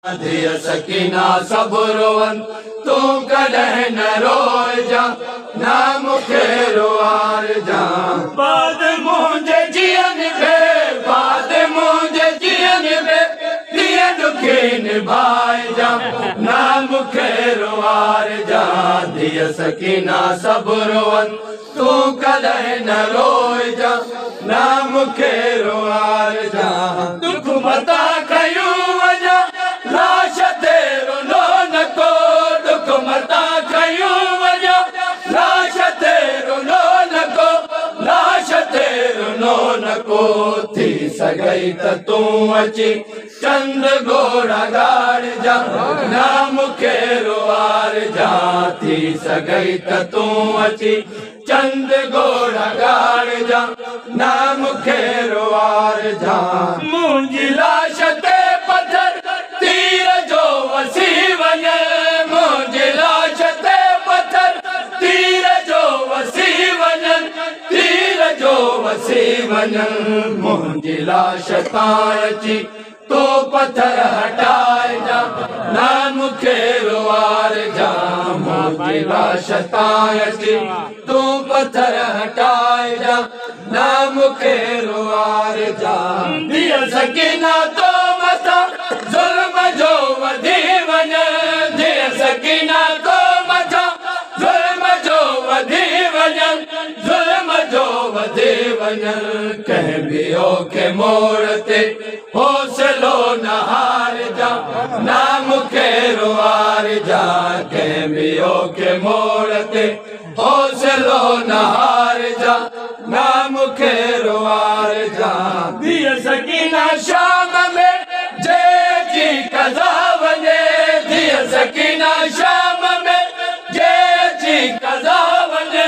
दिय सकीना सब रोवन तू कॾहिं न रोइजां ना मूंखे रोआर जा बाद मुंहिंजे जीअन बे बाद मुंहिंजे जीअन बे दिय दुखी निभाइजां ना मूंखे रोआर जा दिय सकीना सब रोवन तू कॾहिं न रोइजां ना मूंखे रोआर जा दुख मता कयूं वञा लाश ते रुलो न को दुख मता कयूं वञा लाश ते रुलो न को लाश ते रुलो न को थी सघई त तूं अची चंद घोड़ा गाड़जा ना मूंखे रोआर जा थी सघई त तूं अची चंद घोड़ा गाड़जा ना मूंखे रोआर जा मुंहिंजी लाश ते पत्थर तीर जो वसी वञे मुंहिंजी लाश ते पत्थर तीर जो वसी वञनि तीर जो वसी वञनि मुंहिंजी लाश तां अची तो पत्थर हटाइजा ना मूंखे रोआर जा मुंहिंजी लाश तां अची तू पत्थर हटाइजा ना मूंखे रोआर जा दिय सकीना तो मथां ज़ुल्म जो वधी वञे दिय सकीना तो मथां ज़ुल्म जो वधी वञे ज़ुल्म जो वधी वञे कंहिं ॿियो खे मोड़ ते हौसलो न हारजा ना मूंखे रोआर जा कंहिं ॿियो खे मोड़ ते हौसलो न हारजा ना मूंखे रोआर जा दिय सकीना शाम में जी कज़ा वञे दिय सकीना शाम में जी कज़ा वञे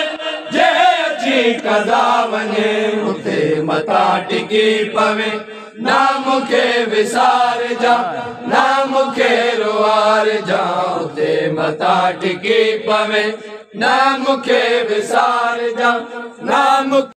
जी कज़ा वञे उते मथा टिकी पवे ना मूंखे विसार जा ना मूंखे रोआर जा उते मथा टिकी पवे ना मूंखे विसार जा ना मूंखे